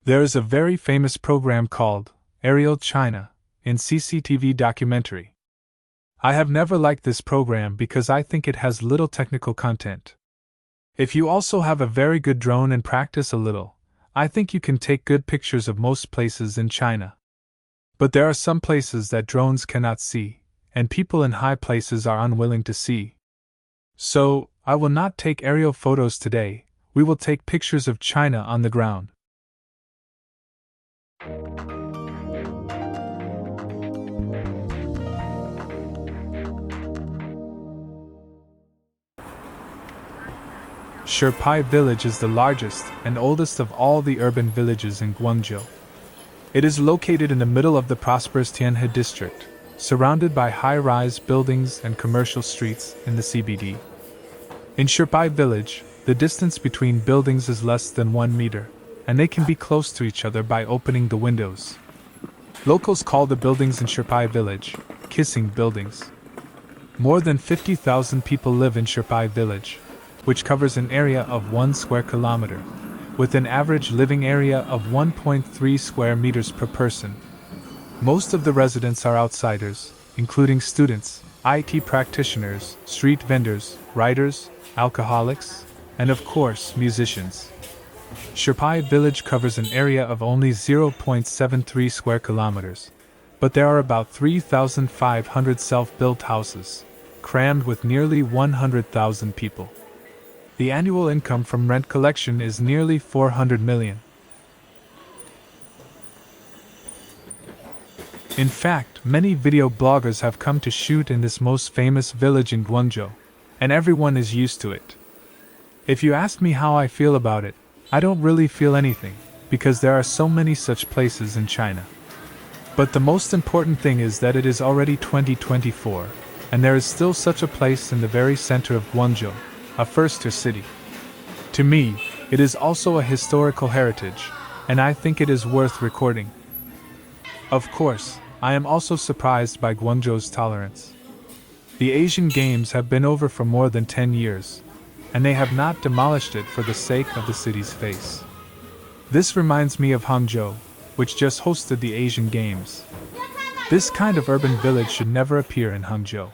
There is a very famous program called Aerial China in CCTV documentary. I have never liked this program because I think it has little technical content. If you also have a very good drone and practice a little, I think you can take good pictures of most places in China. But there are some places that drones cannot see, and people in high places are unwilling to see. So, I will not take aerial photos today, we will take pictures of China on the ground. Shipai village is the largest and oldest of all the urban villages in Guangzhou. It is located in the middle of the prosperous Tianhe district, surrounded by high-rise buildings and commercial streets in the CBD. In Shipai village, the distance between buildings is less than 1 meter, and they can be close to each other by opening the windows. Locals call the buildings in Shipai village kissing buildings. More than 50,000 people live in Shipai village, which covers an area of 1 square kilometer, with an average living area of 1.3 square meters per person. Most of the residents are outsiders, including students, IT practitioners, street vendors, writers, alcoholics, and of course, musicians. Shipai village covers an area of only 0.73 square kilometers, but there are about 3,500 self-built houses, crammed with nearly 100,000 people. The annual income from rent collection is nearly 400 million. In fact, many video bloggers have come to shoot in this most famous village in Guangzhou, and everyone is used to it. If you ask me how I feel about it, I don't really feel anything, because there are so many such places in China. But the most important thing is that it is already 2024, and there is still such a place in the very center of Guangzhou, a first-tier city. To me, it is also a historical heritage, and I think it is worth recording. Of course, I am also surprised by Guangzhou's tolerance. The Asian Games have been over for more than 10 years, and they have not demolished it for the sake of the city's face. This reminds me of Hangzhou, which just hosted the Asian Games. This kind of urban village should never appear in Hangzhou.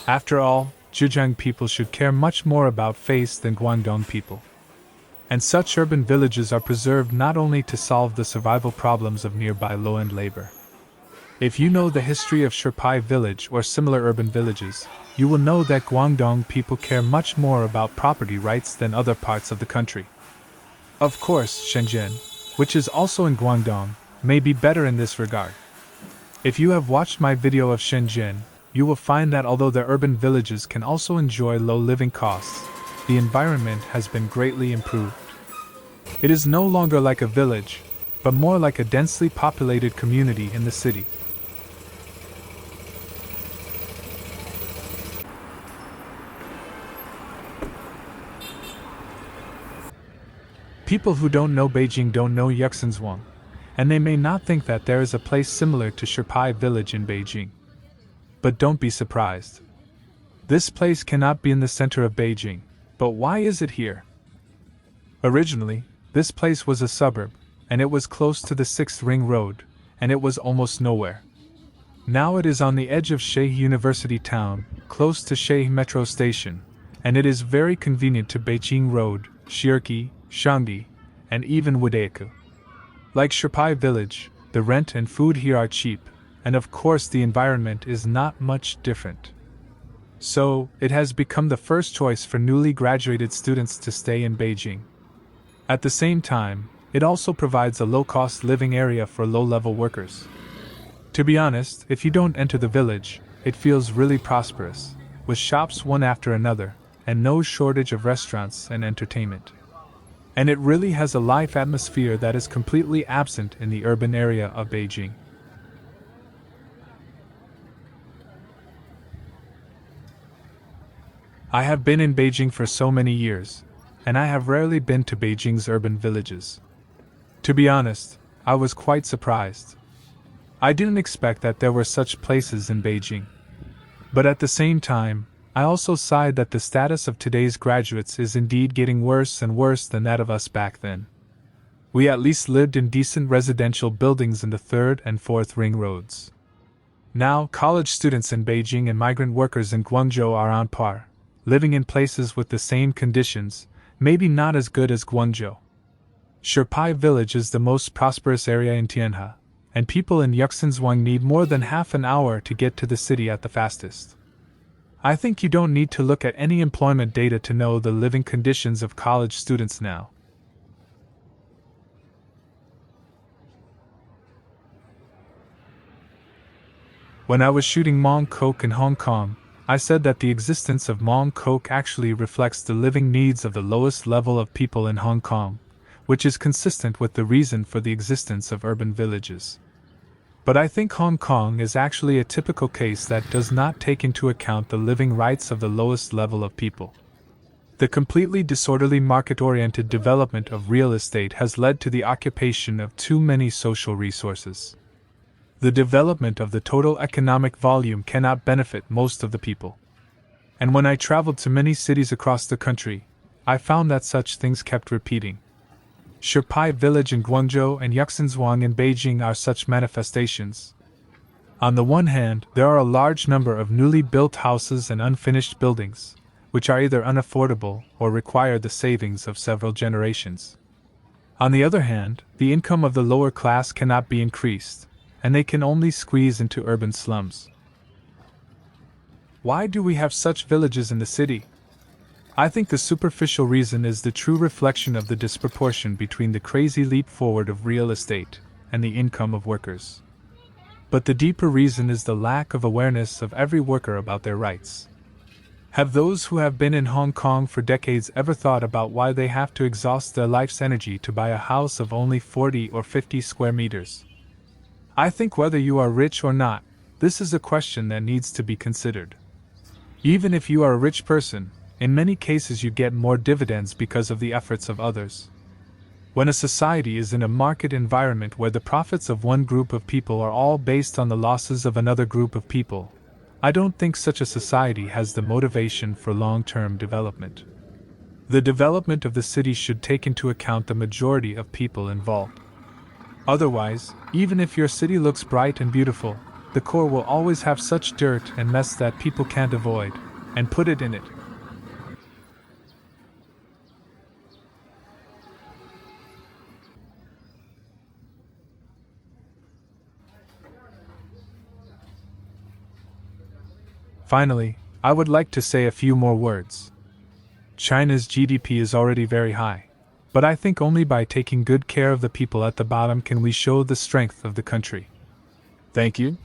After all, Zhejiang people should care much more about face than Guangdong people. And such urban villages are preserved not only to solve the survival problems of nearby low-end labor. If you know the history of Shipai village or similar urban villages, you will know that Guangdong people care much more about property rights than other parts of the country. Of course, Shenzhen, which is also in Guangdong, may be better in this regard. If you have watched my video of Shenzhen, you will find that although the urban villages can also enjoy low living costs, the environment has been greatly improved. It is no longer like a village, but more like a densely populated community in the city. People who don't know Beijing don't know Yuxianzhuang, and they may not think that there is a place similar to Shipai village in Beijing. But don't be surprised. This place cannot be in the center of Beijing, but why is it here? Originally, this place was a suburb, and it was close to the 6th Ring Road, and it was almost nowhere. Now it is on the edge of Shehe University town, close to Shehe Metro Station, and it is very convenient to Beijing Road, Shirki, Shangdi, and even Wudayaku. Like Shipai village, the rent and food here are cheap, and of course the environment is not much different. So, it has become the first choice for newly graduated students to stay in Beijing. At the same time, it also provides a low-cost living area for low-level workers. To be honest, if you don't enter the village, it feels really prosperous, with shops one after another, and no shortage of restaurants and entertainment. And it really has a life atmosphere that is completely absent in the urban area of Beijing. I have been in Beijing for so many years, and I have rarely been to Beijing's urban villages. To be honest, I was quite surprised. I didn't expect that there were such places in Beijing. But at the same time, I also sighed that the status of today's graduates is indeed getting worse and worse than that of us back then. We at least lived in decent residential buildings in the third and fourth ring roads. Now, college students in Beijing and migrant workers in Guangzhou are on par, living in places with the same conditions, maybe not as good as Guangzhou. Shipai village is the most prosperous area in Tianhe, and people in Yuxinzhuang need more than half an hour to get to the city at the fastest. I think you don't need to look at any employment data to know the living conditions of college students now. When I was shooting Mong Kok in Hong Kong, I said that the existence of Mong Kok actually reflects the living needs of the lowest level of people in Hong Kong, which is consistent with the reason for the existence of urban villages. But I think Hong Kong is actually a typical case that does not take into account the living rights of the lowest level of people. The completely disorderly market-oriented development of real estate has led to the occupation of too many social resources. The development of the total economic volume cannot benefit most of the people. And when I traveled to many cities across the country, I found that such things kept repeating. Shipai village in Guangzhou and Yuxinzhuang in Beijing are such manifestations. On the one hand, there are a large number of newly built houses and unfinished buildings, which are either unaffordable or require the savings of several generations. On the other hand, the income of the lower class cannot be increased, and they can only squeeze into urban slums. Why do we have such villages in the city? I think the superficial reason is the true reflection of the disproportion between the crazy leap forward of real estate and the income of workers. But the deeper reason is the lack of awareness of every worker about their rights. Have those who have been in Hong Kong for decades ever thought about why they have to exhaust their life's energy to buy a house of only 40 or 50 square meters? I think whether you are rich or not, this is a question that needs to be considered. Even if you are a rich person, in many cases you get more dividends because of the efforts of others. When a society is in a market environment where the profits of one group of people are all based on the losses of another group of people, I don't think such a society has the motivation for long-term development. The development of the city should take into account the majority of people involved. Otherwise, even if your city looks bright and beautiful, the core will always have such dirt and mess that people can't avoid, and put it in it. Finally, I would like to say a few more words. China's GDP is already very high, but I think only by taking good care of the people at the bottom can we show the strength of the country. Thank you.